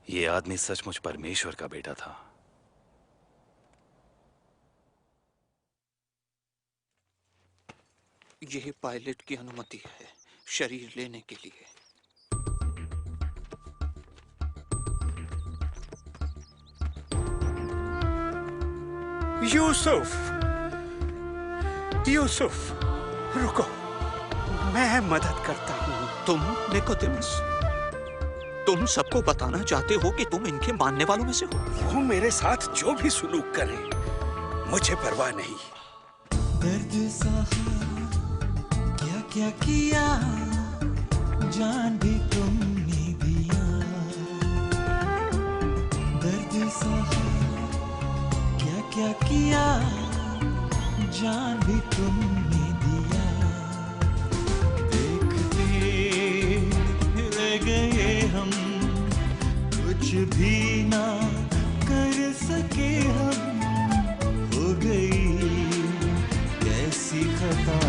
ये आदमी सचमुच परमेश्वर का बेटा था। यह पायलट की अनुमति है शरीर लेने के लिए। यूसुफ, यूसुफ, रुको, मैं मदद करता हूँ। तुम निकोदेमस, तुम सबको बताना चाहते हो कि तुम इनके मानने वालों में से हो। वो मेरे साथ जो भी सुलूक करे मुझे परवाह नहीं। दर्द सहा, क्या क्या किया, जान भी तुमने दिया। दर्द सहा, क्या क्या किया, जान भी तुमने दिया। देखते रह गए हम, कुछ भी ना कर सके हम। हो गई कैसी खता।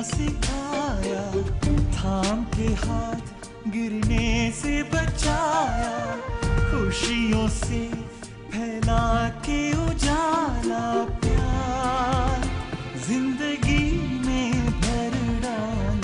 सिखाया, थाम के हाथ गिरने से बचाया, खुशियों से फैला के उजाला। प्यार जिंदगी में भर डाला।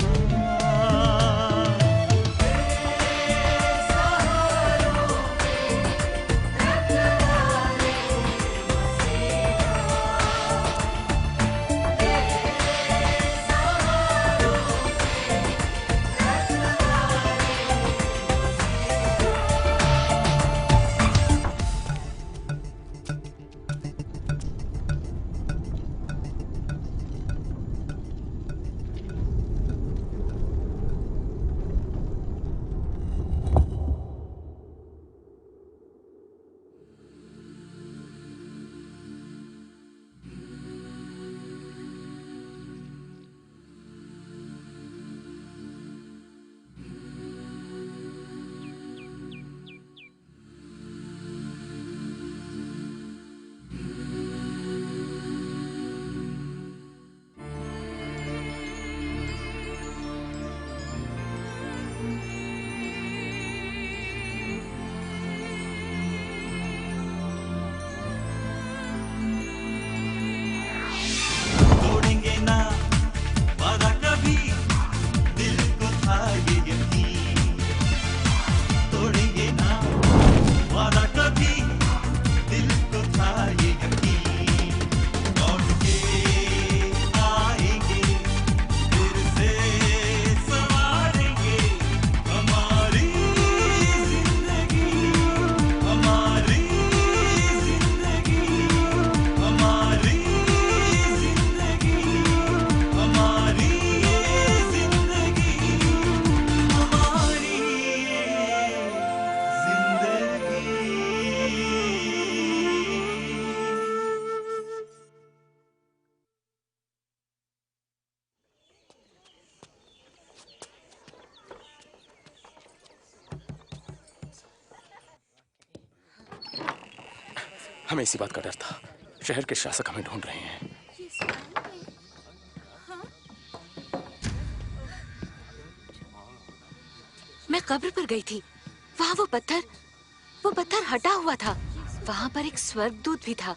हमें इसी बात का डर था। शहर के शासक हमें ढूंढ रहे हैं। मैं कब्र पर गई थी। वहाँ वो पत्थर हटा हुआ था। वहाँ पर एक स्वर्गदूत भी था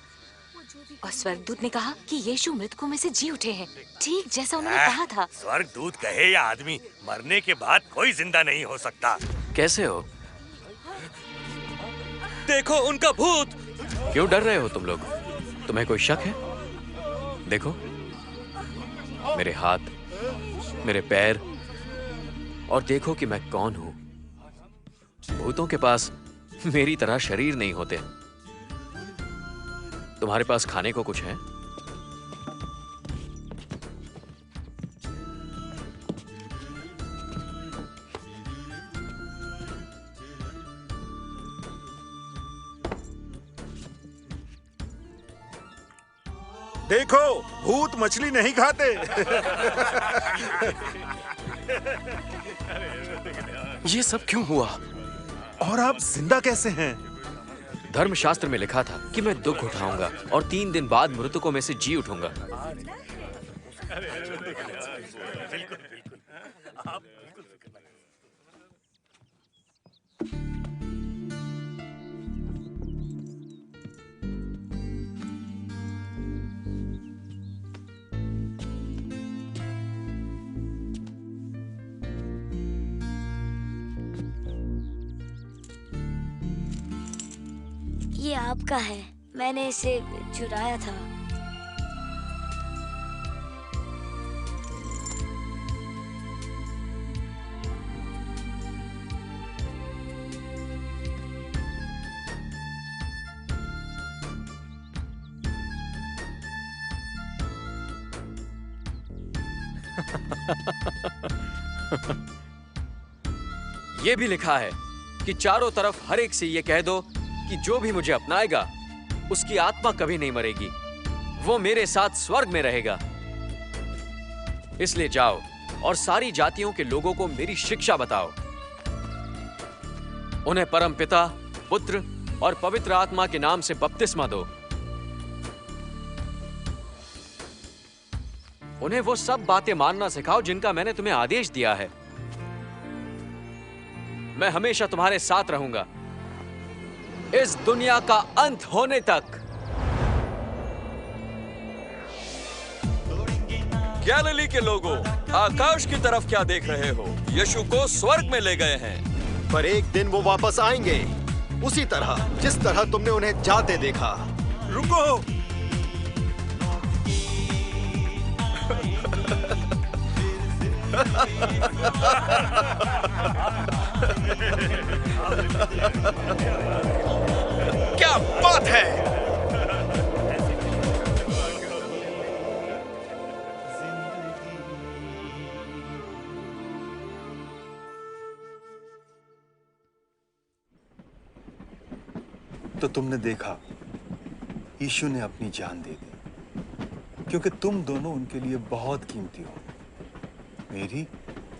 और स्वर्गदूत ने कहा कि यीशु मृतकों में से जी उठे हैं, ठीक जैसा उन्होंने कहा था। स्वर्गदूत कहे या आदमी, मरने के बाद कोई जिंदा नहीं हो सकता। कैसे हो? देखो उनका भूत। क्यों डर रहे हो तुम लोग? तुम्हें कोई शक है? देखो मेरे हाथ, मेरे पैर, और देखो कि मैं कौन हूं। भूतों के पास मेरी तरह शरीर नहीं होते। तुम्हारे पास खाने को कुछ है? देखो, भूत मछली नहीं खाते। ये सब क्यों हुआ? और आप जिंदा कैसे हैं? धर्मशास्त्र में लिखा था कि मैं दुख उठाऊंगा और 3 दिन बाद मृतकों में से जी उठूंगा। ये आपका है, मैंने इसे चुराया था। ये भी लिखा है कि चारों तरफ हर एक से ये कह दो कि जो भी मुझे अपनाएगा उसकी आत्मा कभी नहीं मरेगी, वो मेरे साथ स्वर्ग में रहेगा। इसलिए जाओ और सारी जातियों के लोगों को मेरी शिक्षा बताओ। उन्हें परमपिता, पुत्र और पवित्र आत्मा के नाम से बपतिस्मा दो। उन्हें वो सब बातें मानना सिखाओ जिनका मैंने तुम्हें आदेश दिया है। मैं हमेशा तुम्हारे साथ रहूंगा, इस दुनिया का अंत होने तक। गैलिली के लोगों, आकाश की तरफ क्या देख रहे हो? यीशु को स्वर्ग में ले गए हैं। पर एक दिन वो वापस आएंगे, उसी तरह जिस तरह तुमने उन्हें जाते देखा। रुको! क्या बात है! तो तुमने देखा, यीशु ने अपनी जान दे दी, क्योंकि तुम दोनों उनके लिए बहुत कीमती हो। मेरी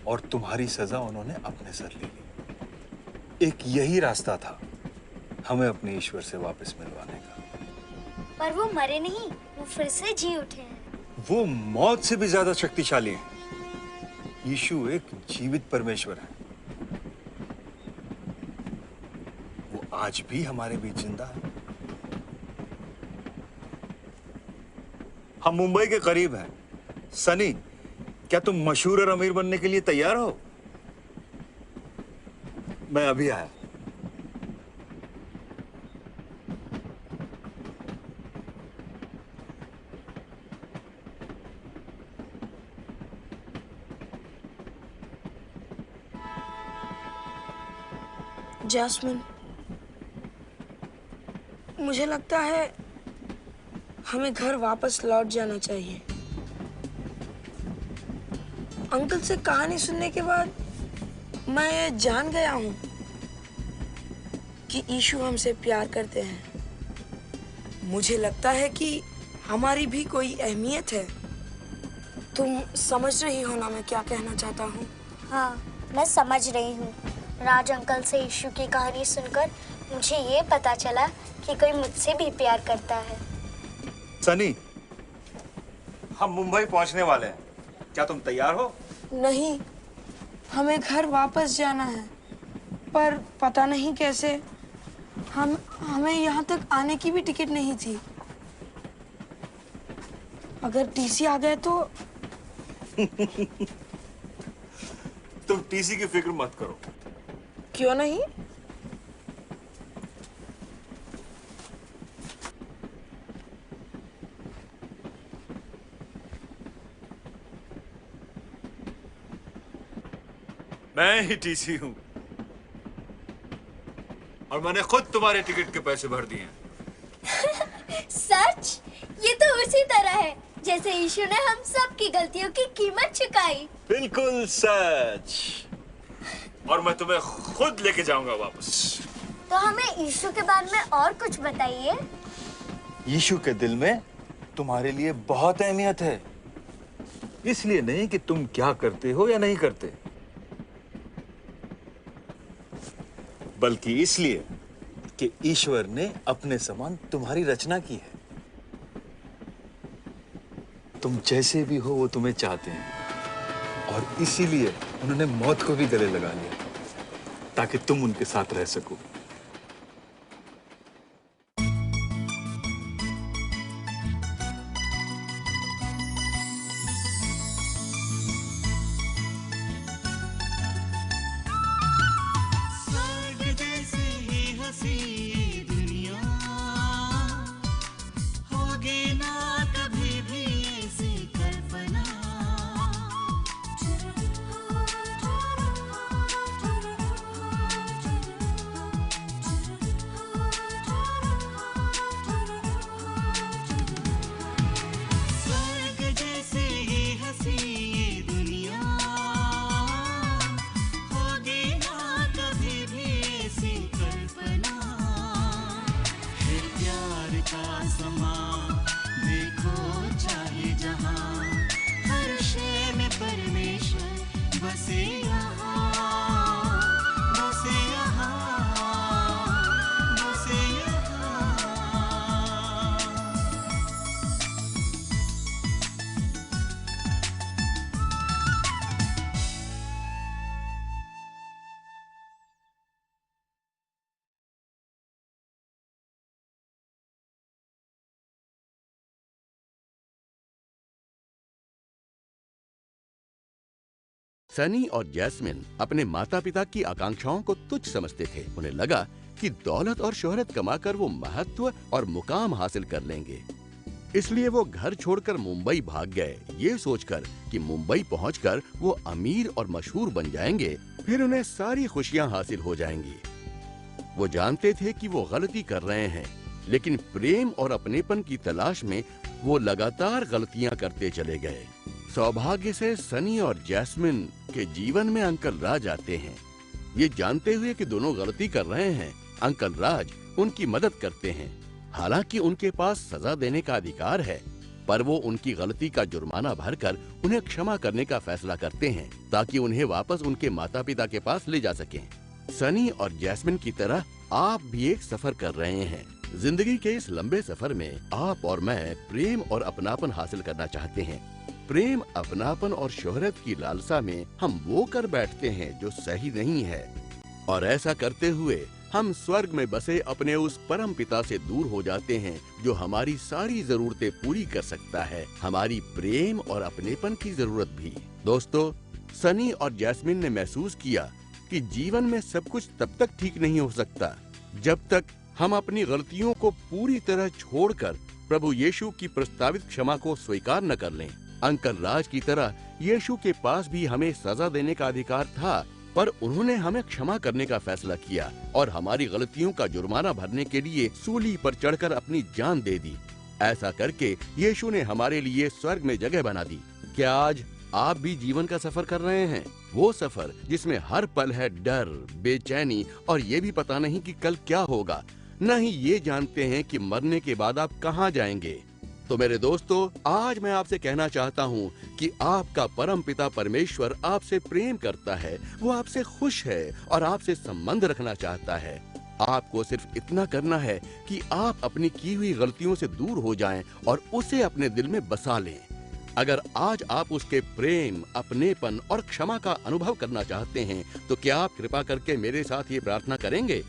और तुम्हारी सजा उन्होंने अपने सर ले ली। एक यही रास्ता था हमें अपने ईश्वर से वापस मिलवाने का। पर वो मरे नहीं, वो फिर से जी उठे हैं। वो मौत से भी ज्यादा शक्तिशाली हैं। यीशु एक जीवित परमेश्वर है। वो आज भी हमारे बीच जिंदा है। हम मुंबई के करीब हैं। सनी, क्या तुम मशहूर और अमीर बनने के लिए तैयार हो? मैं अभी आया। जैस्मिन, मुझे लगता है हमें घर वापस लौट जाना चाहिए। अंकल से कहानी सुनने के बाद मैं ये जान गया हूं कि यीशु हमसे प्यार करते हैं। मुझे लगता है कि हमारी भी कोई अहमियत है। तुम समझ रही हो ना मैं क्या कहना चाहता हूँ? हाँ, मैं समझ रही हूँ। राज अंकल से यीशु की कहानी सुनकर मुझे ये पता चला कि कोई मुझसे भी प्यार करता है। सनी, हम मुंबई पहुंचने वाले हैं, क्या तुम तैयार हो? नहीं, हमें घर वापस जाना है, पर पता नहीं कैसे। हमें यहाँ तक आने की भी टिकट नहीं थी। अगर टीसी आ गए तो तुम टीसी की फिक्र मत करो। क्यों नहीं? मैं ही टीसी हूं और मैंने खुद तुम्हारे टिकट के पैसे भर दिए हैं। सच? ये तो उसी तरह है जैसे यीशु ने हम सब की गलतियों की कीमत चुकाई। बिल्कुल सच। और मैं तुम्हें खुद लेके जाऊंगा वापस। तो हमें यीशु के बारे में और कुछ बताइए। यीशु के दिल में तुम्हारे लिए बहुत अहमियत है, इसलिए नहीं कि तुम क्या करते हो या नहीं करते, बल्कि इसलिए कि ईश्वर ने अपने समान तुम्हारी रचना की है। तुम जैसे भी हो वो तुम्हें चाहते हैं और इसीलिए उन्होंने मौत को भी गले लगा लिया ताकि तुम उनके साथ रह सको। सनी और जैस्मिन अपने माता पिता की आकांक्षाओं को तुच्छ समझते थे। उन्हें लगा कि दौलत और शोहरत कमाकर वो महत्व और मुकाम हासिल कर लेंगे, इसलिए वो घर छोड़कर मुंबई भाग गए, ये सोचकर कि मुंबई पहुंचकर वो अमीर और मशहूर बन जाएंगे, फिर उन्हें सारी खुशियां हासिल हो जाएंगी। वो जानते थे कि वो गलती कर रहे हैं, लेकिन प्रेम और अपनेपन की तलाश में वो लगातार गलतियां करते चले गए। सौभाग्य से सनी और जैस्मिन के जीवन में अंकल राज आते हैं। ये जानते हुए कि दोनों गलती कर रहे हैं, अंकल राज उनकी मदद करते हैं। हालांकि उनके पास सजा देने का अधिकार है, पर वो उनकी गलती का जुर्माना भरकर उन्हें क्षमा करने का फैसला करते हैं ताकि उन्हें वापस उनके माता पिता के पास ले जा सकें। सनी और जैस्मिन की तरह आप भी एक सफर कर रहे हैं। जिंदगी के इस लंबे सफर में आप और मैं प्रेम और अपनापन हासिल करना चाहते हैं। प्रेम, अपनापन और शोहरत की लालसा में हम वो कर बैठते हैं जो सही नहीं है, और ऐसा करते हुए हम स्वर्ग में बसे अपने उस परम पिता से दूर हो जाते हैं जो हमारी सारी जरूरतें पूरी कर सकता है, हमारी प्रेम और अपनेपन की जरूरत भी। दोस्तों, सनी और जैस्मिन ने महसूस किया कि जीवन में सब कुछ तब तक ठीक नहीं हो सकता जब तक हम अपनी गलतियों को पूरी तरह छोड़कर प्रभु यीशु की प्रस्तावित क्षमा को स्वीकार न कर लें। अंकल राज की तरह यीशु के पास भी हमें सजा देने का अधिकार था, पर उन्होंने हमें क्षमा करने का फैसला किया और हमारी गलतियों का जुर्माना भरने के लिए सूली पर चढ़कर अपनी जान दे दी। ऐसा करके यीशु ने हमारे लिए स्वर्ग में जगह बना दी। क्या आज आप भी जीवन का सफर कर रहे हैं? वो सफर जिसमें हर पल है डर, बेचैनी और ये भी पता नहीं कि कल क्या होगा, न ही ये जानते हैं कि मरने के बाद आप कहाँ जाएंगे। तो मेरे दोस्तों, आज मैं आपसे कहना चाहता हूँ कि आपका परम पिता परमेश्वर आपसे प्रेम करता है, वो आपसे खुश है और आपसे संबंध रखना चाहता है। आपको सिर्फ इतना करना है कि आप अपनी की हुई गलतियों से दूर हो जाएं और उसे अपने दिल में बसा लें। अगर आज आप उसके प्रेम, अपनेपन और क्षमा का अनुभव करना चाहते हैं तो क्या आप कृपा करके मेरे साथ ये प्रार्थना करेंगे?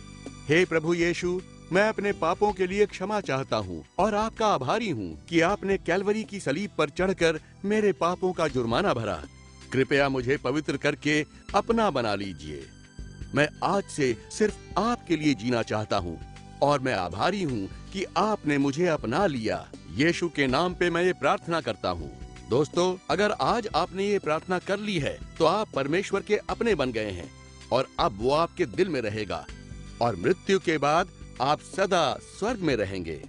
हे प्रभु यीशु, मैं अपने पापों के लिए क्षमा चाहता हूँ और आपका आभारी हूँ कि आपने कैलवरी की सलीब पर चढ़कर मेरे पापों का जुर्माना भरा। कृपया मुझे पवित्र करके अपना बना लीजिए। मैं आज से सिर्फ आपके लिए जीना चाहता हूँ और मैं आभारी हूँ कि आपने मुझे अपना लिया। यीशु के नाम पे मैं ये प्रार्थना करता हूँ। दोस्तों, अगर आज आपने ये प्रार्थना कर ली है तो आप परमेश्वर के अपने बन गए हैं और अब वो आपके दिल में रहेगा और मृत्यु के बाद आप सदा स्वर्ग में रहेंगे।